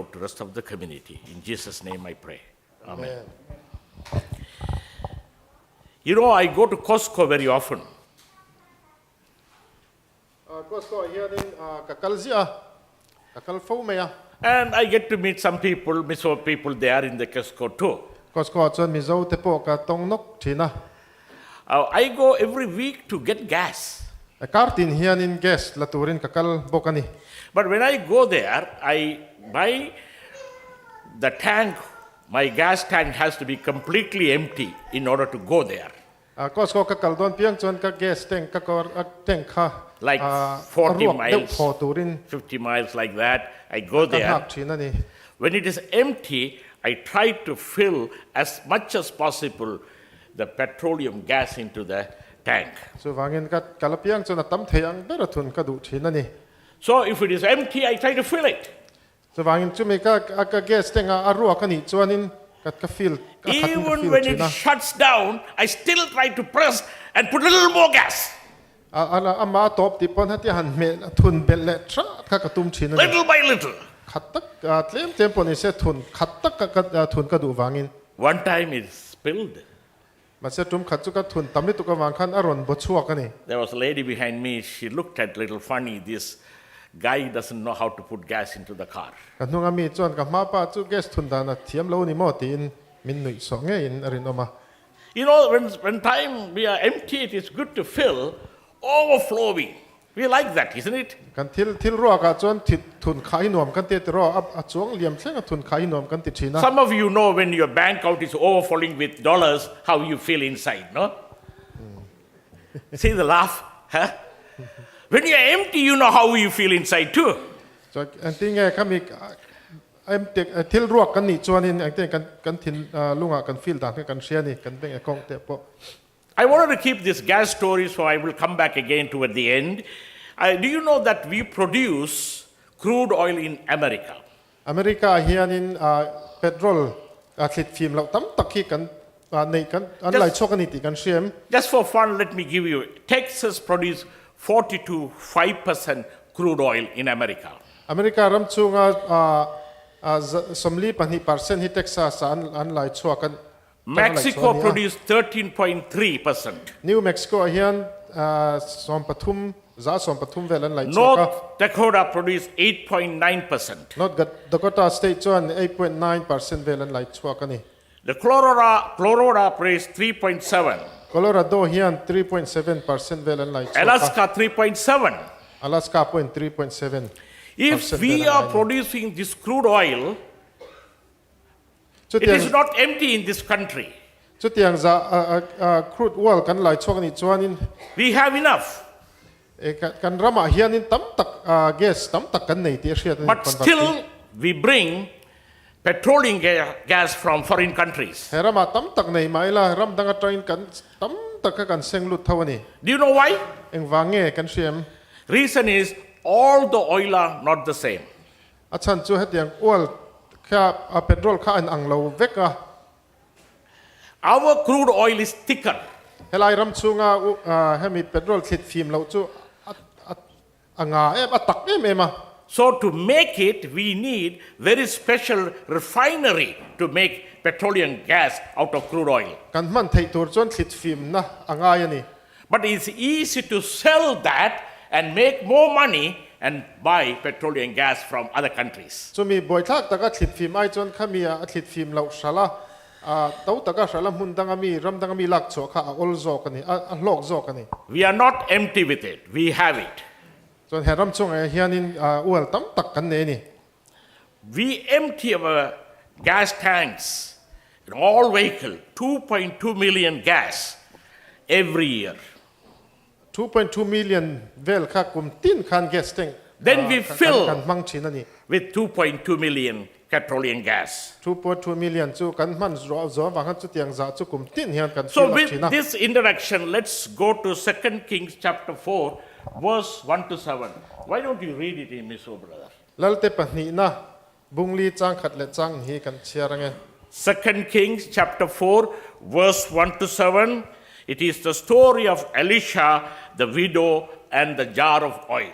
out to the rest of the community. In Jesus' name I pray. Amen. You know, I go to Costco very often. Costco here in Kakalzia, Kakalfomea. And I get to meet some people, Mizo people there in the Costco too. Costco chuan Mizo te po ka tong nok thina. I go every week to get gas. Kartin here in gas laturin kakal bokani. But when I go there, I buy the tank. My gas tank has to be completely empty in order to go there. Costco kakal don piang chuan ka gas tank kakor tank kha. Like 40 miles, 50 miles like that. I go there. When it is empty, I try to fill as much as possible the petroleum gas into the tank. So if it is empty, I try to fill it. Even when it shuts down, I still try to press and put a little more gas. Little by little. One time it spilled. There was a lady behind me. She looked at little funny. This guy doesn't know how to put gas into the car. You know, when time we are empty, it is good to fill. Overflowing. We like that, isn't it? Some of you know when your bank account is overflowing with dollars, how you feel inside, no? See the laugh? Huh? When you are empty, you know how you feel inside too. I wanted to keep this gas story, so I will come back again toward the end. Do you know that we produce crude oil in America? America here in petrol Just for fun, let me give you. Texas produces 40 to 5% crude oil in America. America ramchunga somli pani percent hi Texas an lai chuakan. Mexico produced 13.3%. New Mexico here North Dakota produced 8.9%. North Dakota State 8.9% velan lai chuakani. The Colorado produced 3.7%. Colorado here 3.7% velan lai chuaka. Alaska 3.7%. Alaska 3.7%. If we are producing this crude oil, it is not empty in this country. Crude oil kan lai chuakani chuanin we have enough. But still, we bring petroleum gas from foreign countries. Do you know why? Reason is all the oil are not the same. Our crude oil is thicker. So to make it, we need very special refinery to make petroleum gas out of crude oil. But it's easy to sell that and make more money and buy petroleum gas from other countries. We are not empty with it. We have it. We empty our gas tanks in all vehicles, 2.2 million gas every year. 2.2 million Then we fill with 2.2 million petroleum gas. 2.2 million. So with this introduction, let's go to 2 Kings chapter 4, verse 1 to 7. Why don't you read it in Mizo, brother? 2 Kings chapter 4, verse 1 to 7. It is the story of Elisha, the widow, and the jar of oil.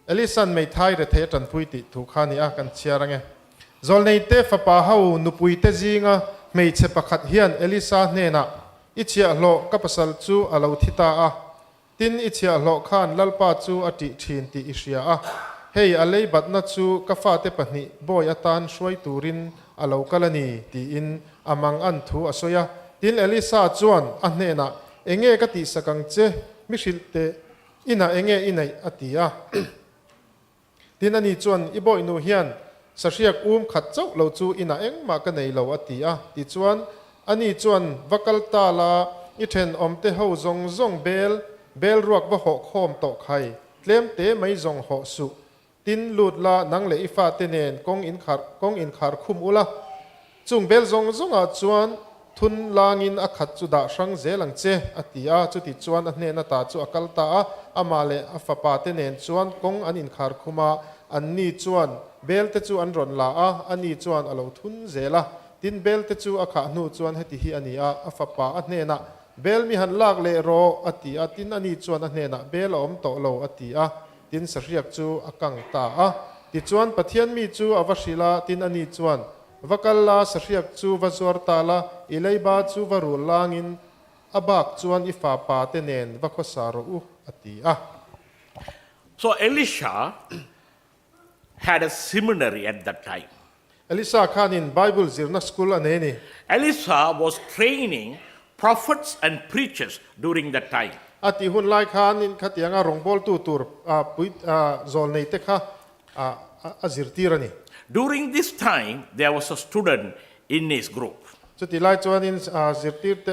Elisan may thai re the tan pui ti thu khani a kan chiarange zol nei te fa pa hau nu pui te zinga mei che pakhat hian Elisa hne na ichia lo ka pasal chu alo thita a tin ichia lo khan lalpa chu ati thin ti isria a hei alei batna chu ka fa te pahni boy atan shoi turin alo kalani ti in amang an thu asoya tin Elisa chuan a hne na enge ka ti sakang che mi hrilte ina enge inai atia tin ani chuan iboi nu hian sariak khat chau lo chu ina eng ma ka nei lo atia ti chuan ani chuan vakal ta la i then om te ho zong bel ruak wa ho khom to khai tlem te mai zong ho su tin lut la nang le ifa te nen kong in khar khum ula chung bel zong a chuan thun langin a khat chu da sang zelang che atia chu ti chuan a hne na ta chu akal ta a amale a fa pa te nen chuan kong an in khar khuma an ni chuan bel te chu an ron la a ani chuan alo thun zela tin bel te chu a kha nu chuan heti hi ania a fa pa a hne na bel mi han lak le ro atia tin ani chuan a hne na bel om to lo atia tin sariak chu akang ta a ti chuan pathian mi chu avashila tin ani chuan vakalla sariak chu vazor tala ileiba chu varu langin abak chuan ifa pa te nen vakhosaro u atia So Elisha had a seminary at that time. Elisa khanin Bible zirna school aneni Elisha was training prophets and preachers during that time. ati hun lai khanin khatianga rongbol tu tur pui zol nei te kha azirtirani During this time, there was a student in his group. chuti lai chuanin zirtir te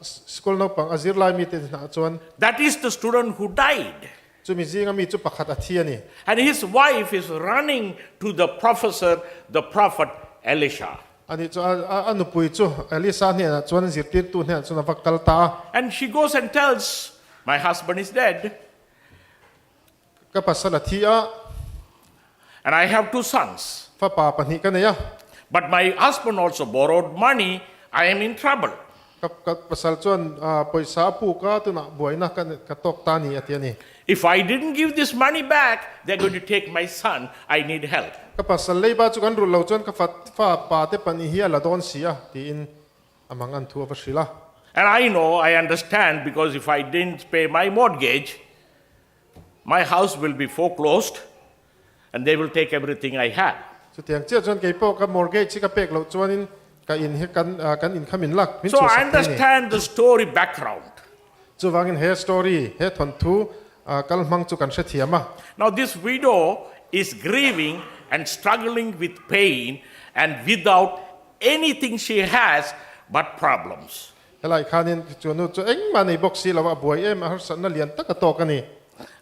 school no pang azir lai mi te na chuan That is the student who died. chumi zinga mi chu pakhat athiani And his wife is running to the professor, the prophet Elisha. ani chu anu pui chu Elisa ne na chuan zirtir tu ne chuna vakal ta And she goes and tells, my husband is dead, ka pasala thia and I have 2 sons. fa pa pani ka ne ya But my husband also borrowed money. I am in trouble. ka pasal chuan poisa pu ka tu na boina ka tok ta ni atiani If I didn't give this money back, they're going to take my son. I need help. ka pasal lei ba chu kan ru lo chuan ka fa pa te pani hi ala don sia ti in amang an thu avashila And I understand, because if I didn't pay my mortgage, my house will be foreclosed and they will take everything I have. chu tiang che chuan ke po ka mortgage chi ka pek lo chuan in ka in he kan in khamin lak min So chu I sak ni understand the story background. chu wangin he story he thon thu kal mang chu kan she thiama Now this widow is grieving and struggling with pain and without anything she has but problems. helai khanin chu nu chu eng ma nei box si lawa boy em har san na lian tak to ka ni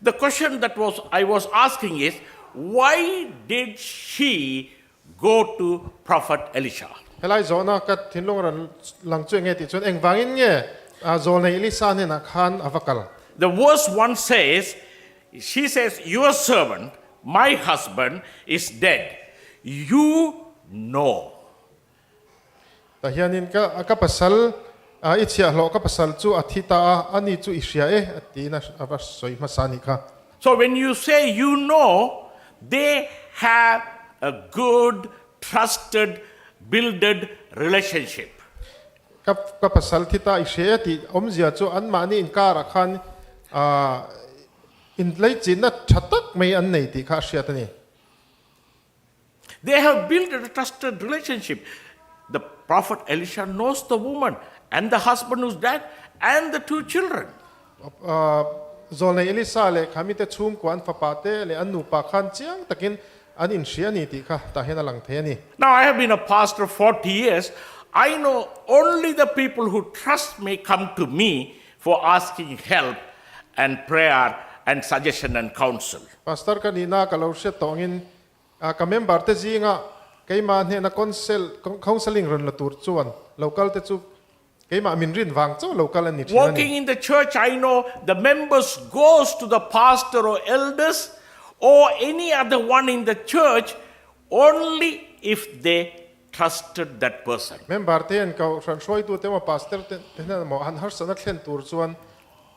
The question that I was asking is, why did she go to Prophet Elisha? helai zona ka thinlong ran lang chu nge ti chuan eng wangin nge zol nei Elisa ne na khan avakal The verse 1 says, she says, your servant, my husband, is dead. You know. ta hianin ka pasal ichia lo ka pasal chu athita ani chu isria atina avas soi masani kha So when you say you know, they have a good, trusted, builded relationship. ka pasal thita isria ti omzia chu an mani in kara khan in lei chin na thatak mai an nei ti kha hriatani They have built a trusted relationship. The prophet Elisha knows the woman and the husband who's dead and the 2 children. zol nei Elisa le khami te chum ko an fa pa te le an nu pa khan chiang takin an in hria ni ti kha ta hena lang the ni Now I have been a pastor 40 years. I know only the people who trust me come to me for asking help and prayer and suggestion and counsel. pastor ka ni na ka lo she tongin ka member te zinga keima ne na counseling ron la tur chuan local te chu keima min rin wang chu local ani thina Working in the church, I know the members goes to the pastor or elders or any other one in the church only if they trusted that person. member te en ka ran shoi tu te ma pastor te na mo han har sana thlen tur chuan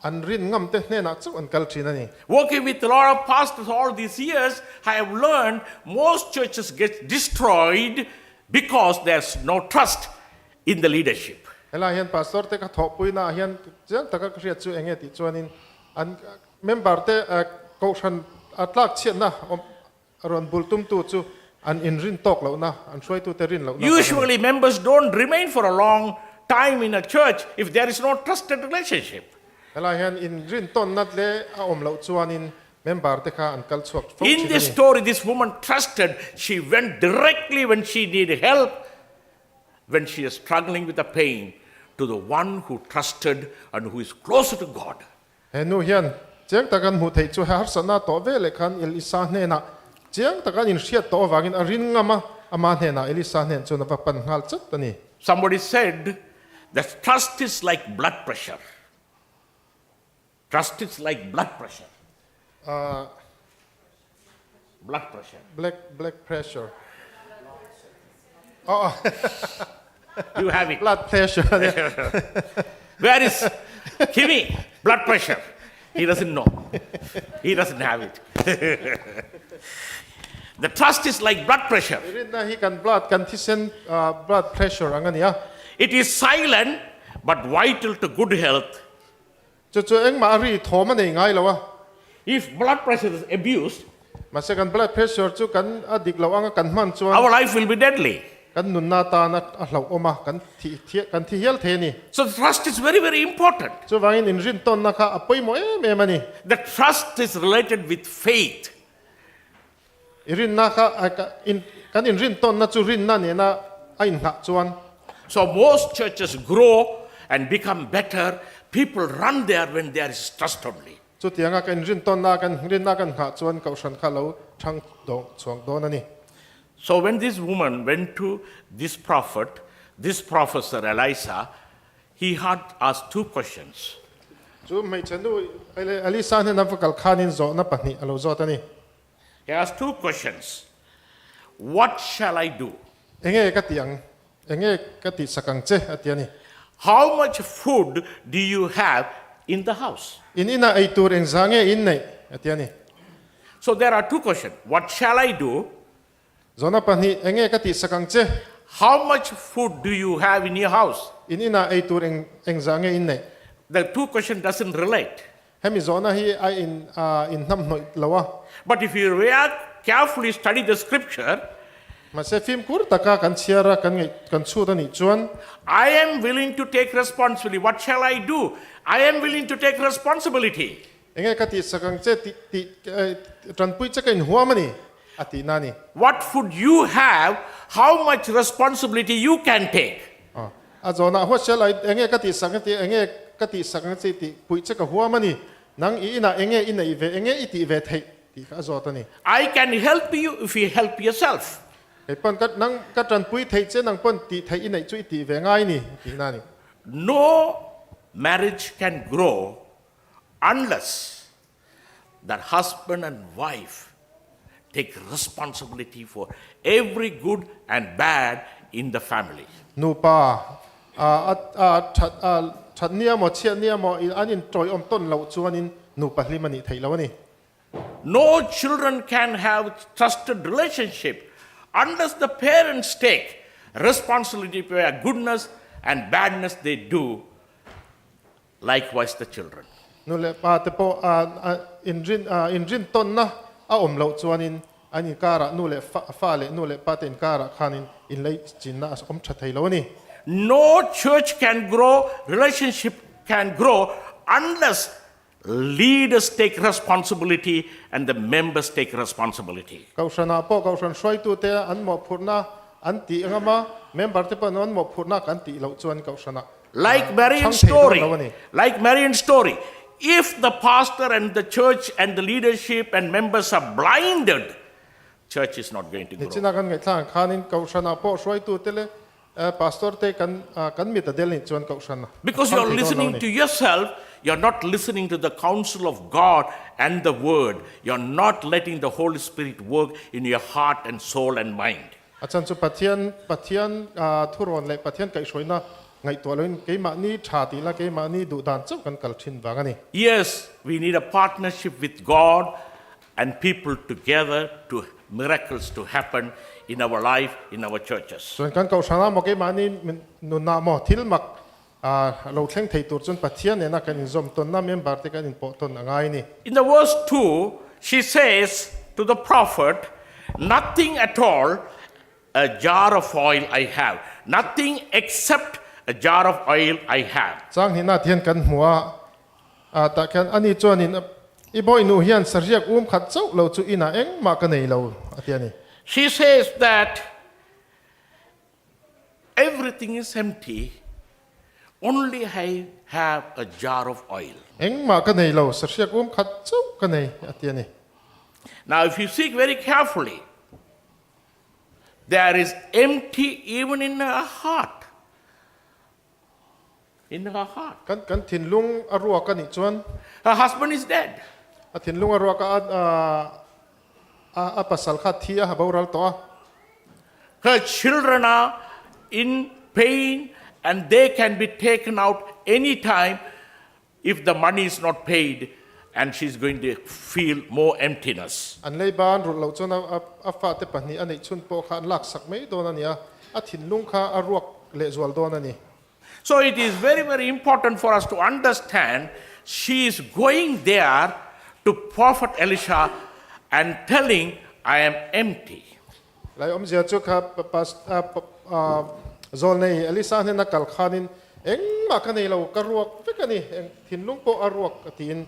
an rin ngam te ne na chu an kal thina ni Working with a lot of pastors all these years, I have learned most churches get destroyed because there's no trust in the leadership. ela hian pastor te ka tho pui na hian jang taka ka ria chu enge ti chuanin an member te ko than atlak chian na ron bultum tu chu an in rin tok lo na an shroi tu te rin lo na Usually members don't remain for a long time in a church if there is no trusted relationship. ela hian in rin ton nat le a om lo chuanin member te kha an kal chuak fo In this story, this woman trusted. She went directly when she needed help, when she is struggling with the pain, to the one who trusted and who is closer to God. henu hian chiang takan mu thei chu har sana to ve le khan elisa hne na chiang takan in hriat to wangin a rin ngama ama hne na elisa hne chu na va pan ngal chat tani Somebody said that trust is like blood pressure. Trust is like blood pressure. Blood pressure. black pressure oh You have it. blood pressure Where is Kimi? Blood pressure. He doesn't know. He doesn't have it. The trust is like blood pressure. rin na hi kan blood kan thisen blood pressure angania It is silent but vital to good health. chu chu eng ma ri thoma nei ngai lawa If blood pressure is abused, ma se kan blood pressure chu kan adik lo anga kan man chuan our life will be deadly. kan nun na ta na a hlo oma kan thi hial the ni So trust is very, very important. chu wangin in rin ton na kha apoi mo em ani The trust is related with faith. irin na kha kan in rin ton na chu rin na ne na ain na chuan So most churches grow and become better. People run there when there is trust only. chu tianga kan rin ton na kan rin na kan ha chuan kau san kha lo thang do chuang do na ni So when this woman went to this prophet, this professor Elisa, he had asked two questions. chu mai chanu ali sa ne na vakal khanin zo na pani alo zo ta ni He asked two questions. What shall I do? enge ka tiang enge ka ti sakang che atiani How much food do you have in the house? in ina ai tur eng zange in nei atiani So there are two questions. What shall I do? zona pani enge ka ti sakang che How much food do you have in your house? in ina ai tur eng zange in nei The two questions doesn't relate. hemi zona hi ai in nam noi lawa But if you carefully study the scripture, ma se film kur taka kan chiara kan ngai kan chu da ni chuan I am willing to take responsibility. What shall I do? I am willing to take responsibility. enge ka ti sakang che ti tran pui che kain huam ani ati nani What food you have, how much responsibility you can take. a zona ho sel ai enge ka ti sakang ti enge ka ti sakang che ti pui che ka huam ani nang I ina enge ina I ve enge I ti ve thei ti ka zo ta ni I can help you if you help yourself. e pon ka nang ka tran pui thei che nang pon ti thei inai chu I ti ve ngai ni ti nani No marriage can grow unless that husband and wife take responsibility for every good and bad in the family. nu pa that nia mo chia nia mo anin troi om ton lo chuanin nu pahli mani thei lo ni No children can have trusted relationship unless the parents take responsibility for goodness and badness they do. Likewise the children. nu le pa te po in rin ton na a om lo chuanin ani kara nu le fa le nu le pa ten kara khanin in lei chin na om tha thei lo ni No church can grow, relationship can grow unless leaders take responsibility and the members take responsibility. kau sana po kau san soi tu te an mo phurna an ti ngama member te pa non mo phurna kan ti lo chuan kau sana Like Marian's Chang thei story, lo ni like Marian's story, if the pastor and the church and the leadership and members are blinded, church is not going to ni grow. china kan ngai thang khanin kau sana po soi tu te le pastor te kan mi ta del ni chuan kau sana Because you are listening to yourself, you are not listening to the counsel of God and the word. You are not letting the Holy Spirit work in your heart and soul and mind. achan chu pathian thuron le pathian kai soina ngai to loin ke ma ni tha ti la ke ma ni du dan chau kan kal thin wang ani Yes, we need a partnership with God and people together to miracles to happen in our life, in our churches. so kan kau sana mo ke ma ni nu na mo thil mak lo thleng thei tur chun pathian ne na kan zom ton na member te kan in po ton angai ni In the verse 2, she says to the prophet, nothing at all, a jar of oil I have. Nothing except a jar of oil I have. chang ni na thian kan hua ta kan ani chuan in I boy nu hian sarriak khat chau lo chu ina eng ma ka nei lo atiani She says that everything is empty, only I have a jar of oil. eng ma ka nei lo sarriak khat chau ka nei atiani Now, if you seek very carefully, there is empty even in her heart. In her heart. kan thin lung arua ka ni chuan Her husband is dead. a thin lung arua ka a pasal kha thia ha boral to Her children are in pain and they can be taken out anytime if the money is not paid and she's going to feel more emptiness. an lei ban ru lo chuan a fa te pani ani chun po kha lak sak mai don ania a thin lung kha aruak le zwal don ani So it is very, very important for us to understand she is going there to Prophet Elisha and telling, I am empty. lai zia chu kha pas zol nei elisa ne na kal khanin eng ma ka nei lo ka ruak pe ka ni eng thin lung po aruak atin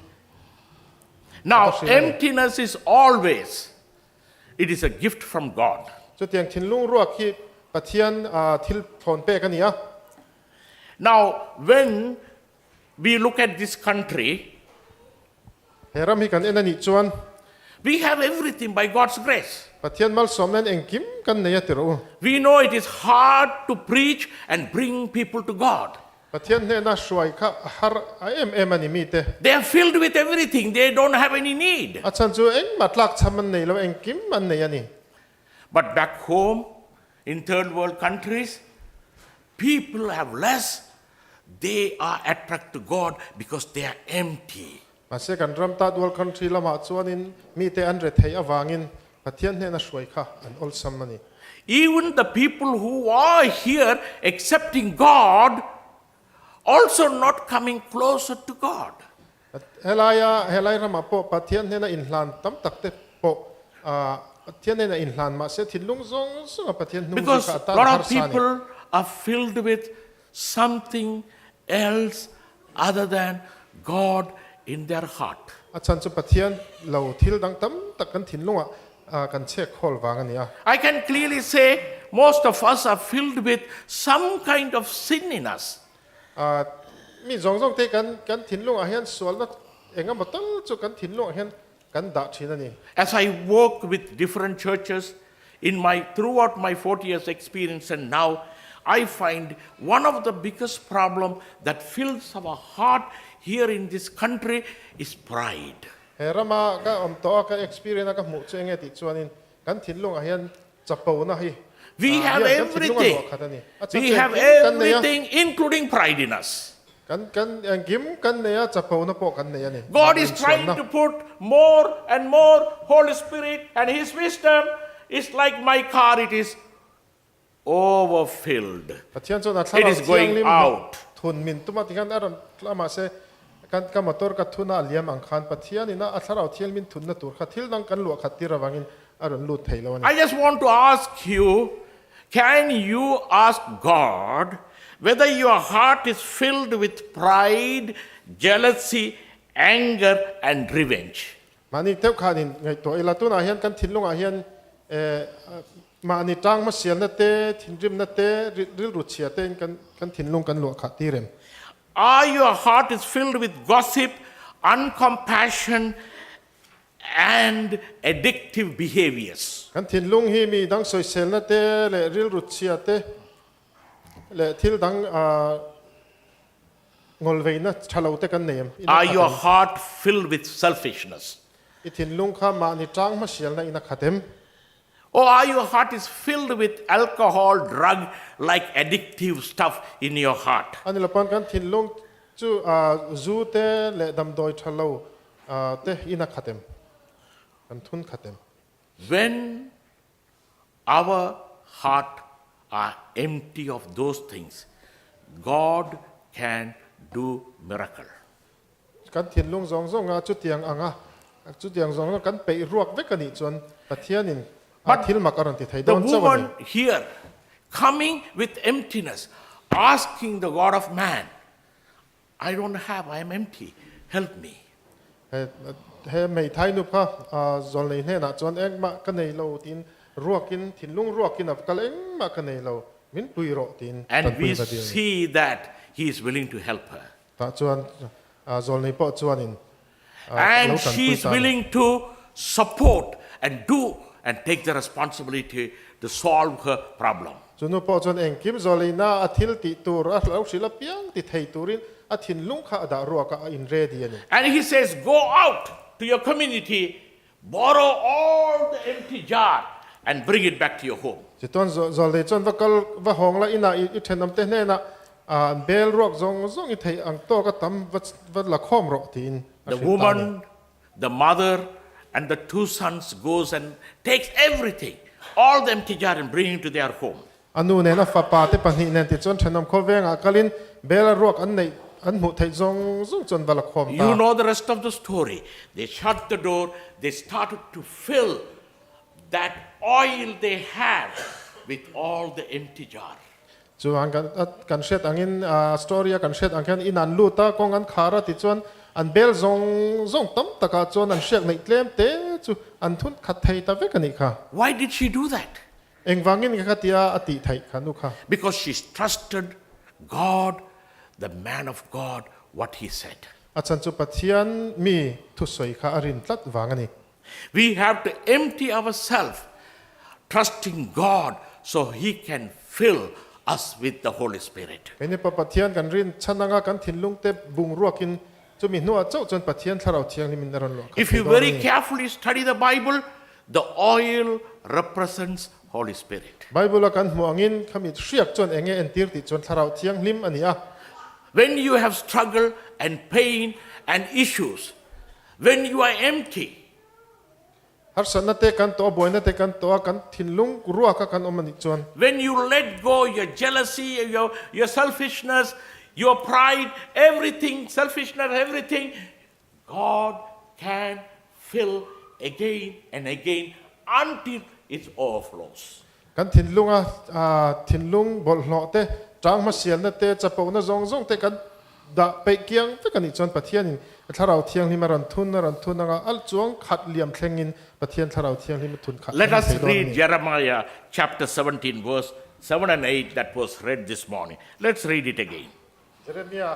Now, emptiness is always, it is a gift from God. chu tiang thin lung ruak hi pathian thil thon pe ka ni a Now, when we look at this country, heram hi kan enani chuan we have everything by God's grace. pathian mal somnen eng kim kan nei atiro We know it is hard to preach and bring people to God. pathian ne na shwai kha har em ani mi te They are filled with everything. They don't have any need. achan chu eng matlak chaman nei lo eng kim man nei ani But back home, in third world countries, people have less. They are attracted to God because they are empty. ase kan ram ta dual country lama chuanin mi te an re thei awangin pathian ne na shwai kha an ol samani Even the people who are here accepting God also not coming closer to God. helai rama po pathian ne na inhlan tam tak te po pathian ne na inhlan ma se thilung zong so pathian nu Because ka a ta lot har of sani people are filled with something else other than God in their heart. achan chu pathian lo thil dang tam tak kan thinlunga kan che khol wangania I can clearly say most of us are filled with some kind of sin in us. mi zong te kan thinlunga hian sual na enga matal chu kan thinlunga hian kan da thinani As I work with different churches throughout my 40 years experience and now, I find one of the biggest problem that fills our heart here in this country is pride. herama ka to ka experience ka mu chenge ti chuanin kan thinlunga hian chapo na hi We have everything. We have everything, including pride in us. kan gim kan neya chapo na po kan neya ni God is trying to put more and more Holy Spirit and His wisdom. Is like my car, it is overfilled. pathian chu na It is going out. thun min tuma ti kan aram lama se kan ka motor ka thuna liam ang khan pathian ina atharau thial min thun na tur kha thil dang kan lu khati rawangin aron lut theilo ani I just want to ask you, can you ask God whether your heart is filled with pride, jealousy, anger, and revenge? mani teu khanin ngai to ila tu na hian kan thinlunga hian mani tang ma sial na te thinrim na te ril ru chia te kan thinlung kan lu khati rem Are your heart is filled with gossip, uncompassion, and addictive behaviors? kan thinlung hi mi dang soi sel na te le ril ru chia te le thil dang ngol veina thalo te kan nem Are your heart filled with selfishness? I thinlung kha mani tang ma sial na ina khatem Or are your heart is filled with alcohol, drug, like addictive stuff in your heart? อันนี้เราปนกันทิ้งลงจู่จูเตเลดำโดยทะเลเตอินักขัดเต็มกันทุนขัดเต็ม When our heart are empty of those things, God can do miracle. กันทิ้งลงซองจุดเตียงจุดเตียงซองกันไปรวกเวกันนี่จนปะเทียนินทิลมักอรันติไทย The woman here coming with emptiness, asking the God of man, I don't have, I am empty, help me. เฮ้ไม่ไทยนุพะจนเลยเนี่ยนะจนเองมากันในเราตินรวกกินทิ้งลงรวกกินกับกันเองมากันในเรามินปุยรอติน And we see that he is willing to help her. แต่จวนจนเลยพอจวนนิน And she is willing to support and do and take the responsibility to solve her problem. จนพอจนเองคิมจนเลยน่าอาทิลติตัวเราศิลปินติไทยตัวรินอาทิลลุงข้าดารวกอินเรดีนี่ And he says, go out to your community, borrow all the empty jar and bring it back to your home. จิตตอนจนเลยจนว่าห้องละอินาอิเทนนำเตเนนะเบลรวกซงอิไทยอังโตก็ทำวัดละข้อมรอติน The woman, the mother, and the two sons goes and takes everything, all the empty jar and bring it to their home. อันนู้นเนี่ยนะฟ้าป่าที่ปัญหาเนี่ยติดจนเทนนำข้อเวงกลินเบลรวกอันไหนอันหมุไทยซงจนวัดละข้อม You know the rest of the story. They shut the door. They started to fill that oil they had with all the empty jar. จู่อันกันเช็ดอันนี้สตอรี่กันเช็ดอันนี้อินันลูตากองอันขาระติดจนอันเบลซงตั้มตะกาจนอันเช็ดในเกลมเตจู่อันทุนขัดไทยตะเวกันนี่ค่ะ Why did she do that? เองวางเงินกับที่อติไทยค่ะนุค่ะ Because she trusted God, the man of God, what he said. อาจารย์จุปเทียนมีทุสวยค่ะอรินตัดวางอันนี้ We have to empty ourselves, trusting God so he can fill us with the Holy Spirit. เป็นปปเทียนกันรินฉันนังกันทิ้งลุงเตบุงรัวกินจะมีนัวเจ้าจนปเทียนถ้าเราเทียงนี่มันนรันหลอก If you very carefully study the Bible, the oil represents Holy Spirit. ไบเบิลกันหัวงินขมิดเสียกจนเองเอ็นตีร์ติจนถ้าเราเทียงลิมอันนี้ When you have struggle and pain and issues, when you are empty, ฮัสนัตเตกันตัวบอยนัตเตกันตัวกันทิ้งลุงรัวกันอมันอีกจน when you let go your jealousy, your selfishness, your pride, everything, selfishness, everything, God can fill again and again until it overflows. กันทิ้งลุงบอลหล่อเตจางมาเสียนนัตเตจะปนซงเตกันดะไปเกียงเฟกันอีกจนปะเทียนถ้าเราเทียงนี่มารันทุนนะอัลจวงขัดเหลี่ยมแทงอินปะเทียนถ้าเราเทียงนี่มาทุนขัด Let us read Jeremiah chapter 17 verse 7 and 8 that was read this morning. Let's read it again. เจเรมียา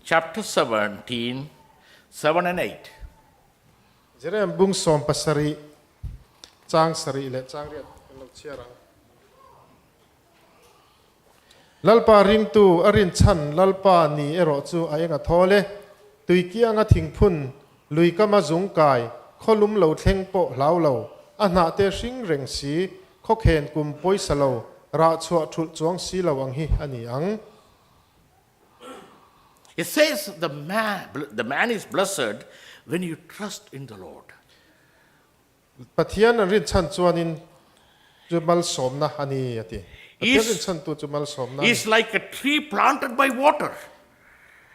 Chapter 17, 7 and 8. เจเรมบุงสอมปัสรีจางสรีและจางเรียดเราเชียรังลัลปาริงตูอรินชันลัลปานีเอรอจูไอเงาทอเลตุยเกียงaทิ้งพุนลุยก็มาจุงกายข้อลุมเหลาเทงโปเหลาอันหาเตชิงเร่งสีข้อเขนกุมปอยสลาวราชัวชุดจวงสีเหลาอังฮีอันนี้อัง It says the man is blessed when you trust in the Lord. ปะเทียนอรินชันจวนินจุมัลสมนะอันนี้ติปะเทียนอรินชันตัวจุมัลสมนะ He's like a tree planted by water.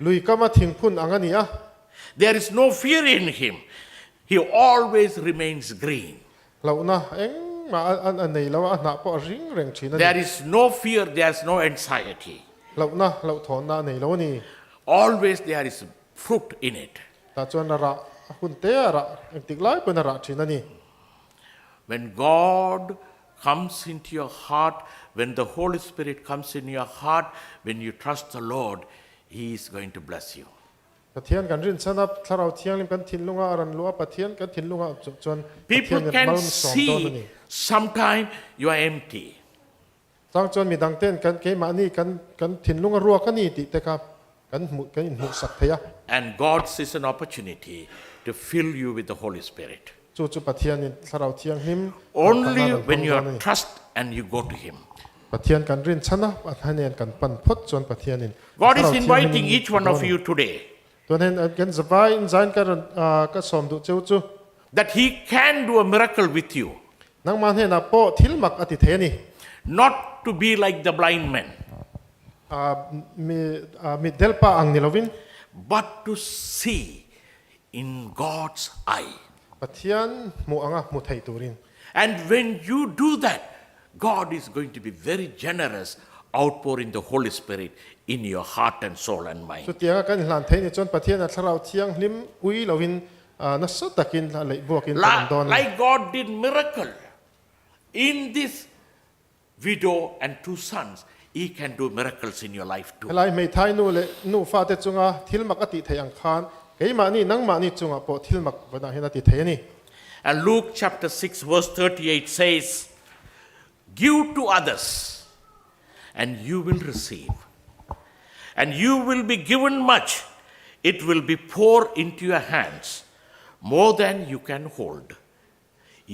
ลุยก็มาทิ้งพุนอังอันนี้ There is no fear in him. He always remains green. เรานะเอ็งมาอันนี้เราอันหน้าปอริงเร่งชีนั่น There is no fear, there is no anxiety. เราถอนหน้านี่เรานี่ Always there is fruit in it. แต่จวนระหุ่นเตะระติกไล่เป็นระชีนั่นนี่ When God comes into your heart, when the Holy Spirit comes in your heart, when you trust the Lord, He is going to bless you. ปะเทียนกันรินสนับถ้าเราเที่ยงกันทิ้งลุงอารันลัวปะเทียนกันทิ้งลุงอาจวน People can see sometimes you are empty. จังจวนมีดังเต้นกันเกมานี่กันทิ้งลุงอารัวกันนี่ติแต่ครับกันหมุสักเทีย And God sees an opportunity to fill you with the Holy Spirit. chu pathian in tharau thiang him Only when you have trust and you go to Him. pathian kan rin chana pathanen kan pan phot chon pathian in God is inviting each one of you today tuan hen kan zawai in zain ka som du cheu chu that He can do a miracle with you, nang man he na po thil mak ati the ni not to be like the blind men, mi delpa ang nilovin but to see in God's eye. pathian mu anga mu thei turin And when you do that, God is going to be very generous, outpouring the Holy Spirit in your heart and soul and mind. so tianga kan hlan thei ni chon pathian a tharau thiang hlim ui lovin na so takin la lei buakin kan don Like God did miracle in this widow and two sons, He can do miracles in your life too. lai mei thai nu le nu fa te chunga thil mak ati thei ang khan kei ma ni nang ma ni chunga po thil mak bana hen ati thei ni And Luke chapter 6 verse 38 says, "Give to others, and you will receive. And you will be given much. It will be poured into your hands, more than you can hold.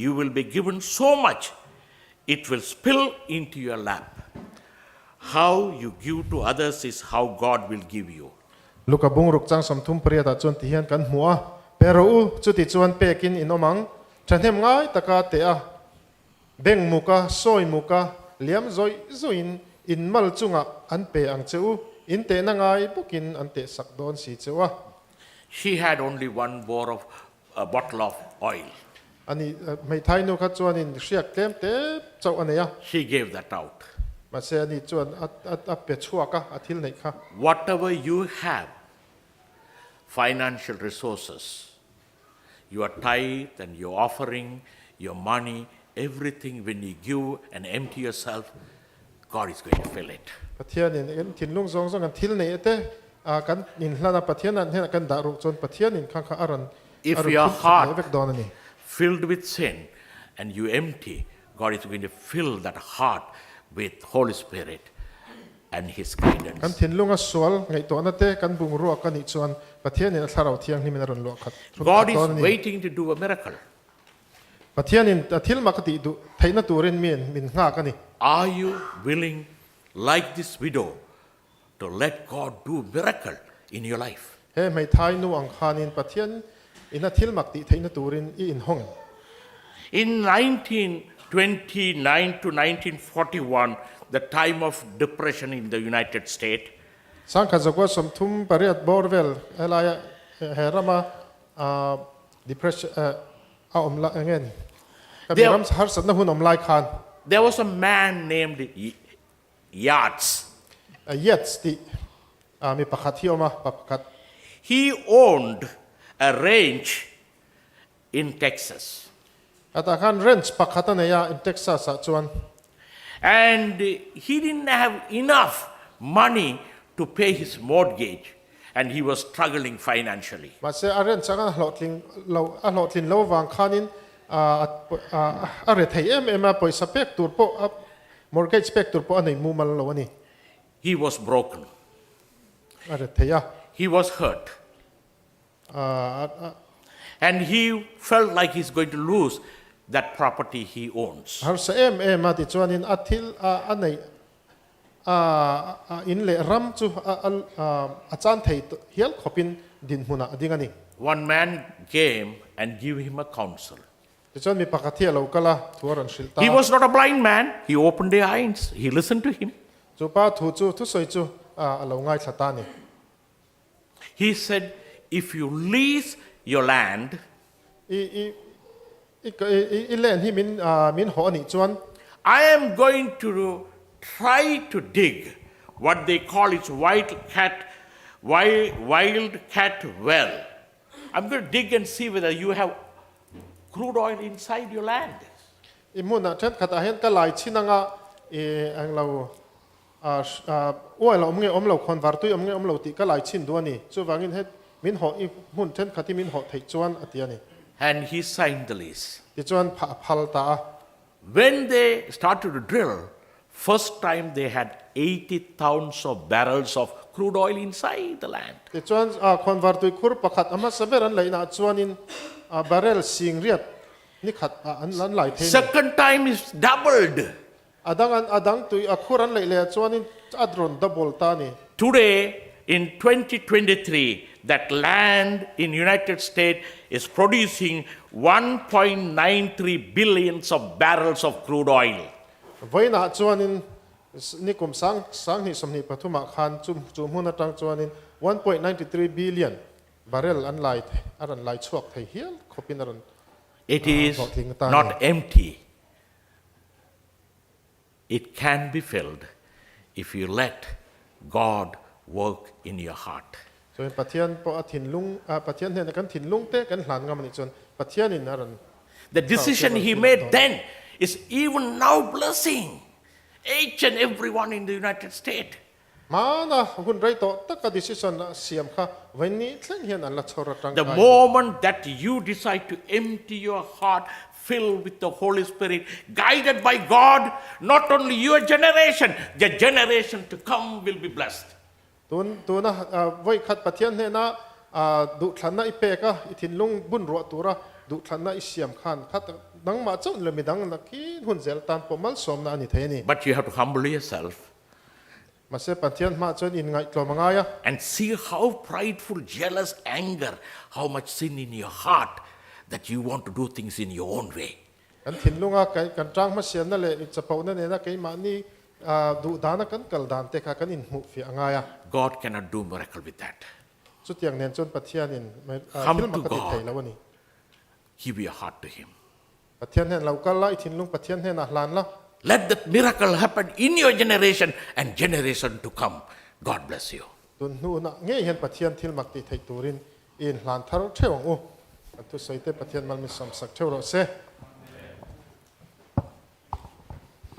You will be given so much, it will spill into your lap. How you give to others is how God will give you." luka bung ruk chang som thum priya ta chon ti hian kan hmua pero u chu ti chuan pekin in omang thanem ngai taka te a beng muka soi muka liam zoi zoin in mal chunga an pe ang cheu in te na ngai bukin an te sak don si chewa She had only one a bottle of oil. ani mei thai nu kha chuan in riak tlem te chau aneya She gave that out. ma se ani chuan at pe chuaka athil nei kha Whatever you have, financial resources, your tithe and your offering, your money, everything, when you give and empty yourself, God is going to fill it. pathian in en thin lung zong zong an thil nei te kan in hlana pathian an hen kan da ru chon pathian in khang kha aran If aran your phun heart vek don ani filled with sin and you empty, God is going to fill that heart with Holy Spirit and His kan guidance. thin lunga sual ngai to na te kan bung ro kan ni chuan pathian in tharau thiang ni min ron lo khat God is waiting to do a miracle. pathian in thil makati du thaina turin min nga kani Are you willing, like this widow, to let God do miracle in your life? he mai thai nu ang khanin pathian ina thil makti thaina turin I in hong In 1929 to 1941, the time of depression in the United States, sang kha zakwa som thum pariat borvel elaya herama depression a omla ngen kabiram har sat na hun omlai khan there was a man named Yates. yet ti mi pakhat hi oma pakhat He owned a ranch in Texas. ata khan ranch pakhat ne ya in Texas a chuan And he didn't have enough money to pay his mortgage, and he was struggling financially. ma se a ranch ang hlotling lo wang khanin a re thei em a poisa pek tur po mortgage pek tur po anei mu mal lo ani He was broken. a re thei a He was hurt. And he felt like he's going to lose that property he owns. har sa em a ti chuanin a thil anei in le ram chu a chan thei hial khopin din huna ading ani One man came and gave him a counsel. ti chuan mi pakhathia lo kala thuaran shilta He was not a blind man. He opened the eyes. He listened to him. chu pa thu chu thu soi chu a lo ngai thata ni He said, if you lease your land, I len hi min ho ani chuan I am going to try to dig what they call it wild cat well. I'm going to dig and see whether you have crude oil inside your land. I mun a then khata hen ka lai chinanga ang lo oil om lo konvar tu om lo ti ka lai chin du ani chu wangin het min ho I mun then khati min ho thei chuan atiani And he signed the lease. ti chuan phal ta When they started to drill, first time they had 80,000 of barrels of crude oil inside the land. ti chuan konvar tu khur pakhat ama saberan leina chuanin barrel sing riat นี่ขัดอันนั้นหลายเทน Second time is doubled. อดังตุยคุรันเลยจวนนี่อัดรอนดับเบิลตานี่ Today, in 2023, that land in United States is producing 1.93 billions of barrels of crude oil. ไว้หน้าจวนนี่กลุ่มสังหิสมนิปฐุมคานจุ่มหุ่นตังจวนนี่ 1.93 billion barrel อันหลายช่วงไทยเฮียลขบินอัน It is not empty. It can be filled if you let God work in your heart. ส่วนปัจจัยพอถิ่นลุงปัจจัยเนี่ยกันถิ่นลุงเตะกันหลานงามันจนปัจจัยนี่นั่น The decision he made then is even now blessing each and everyone in the United States. มานะคุณไรโตตักกะ decision เสียมค่ะวันนี้เส้นเฮียนอันละชรตัง The moment that you decide to empty your heart, filled with the Holy Spirit, guided by God, not only your generation, the generation to come will be blessed. ตัวนะไว้ขัดปัจจัยเนี่ยนะดุขันนะอีเปกะอีถิ่นลุงบุญรัวตัวระดุขันนะอีเสียมขันขัดดังมาเจ้าเลยไม่ดังนักขี้หุ่นเซลตันปมัลสมนะอันนี้เทนี่ But you have to humble yourself มาเสปัจจัยมาจนอินไงกลัวมังไงอะ and see how prideful, jealous, anger, how much sin in your heart that you want to do things in your own way. กันถิ่นลุงอะกันจ้างมาเสียนั่นแหละจะเป่านั่นเองนะไก่มานี่ดุดานะกันกัลดานเตะกันอินหูฟีอังไงอะ God cannot do miracle with that. สุดอย่างเนี่ยจนปัจจัยนี่ Come ที่มัน to กติ God ไทยแล้ววันนี้ Give your heart to Him. ปัจจัยเนี่ยเราก็ไล่ถิ่นลุงปัจจัยเนี่ยนะลานละ Let that miracle happen in your generation and generation to come. God bless you. ตุนนู่นนะเงี้ยเห็นปัจจัยที่มักติไทยตูรินอินลานทารุเทวงอูอันทุสัยเตปัจจัยมันมีสมศักดิ์เทวเราเส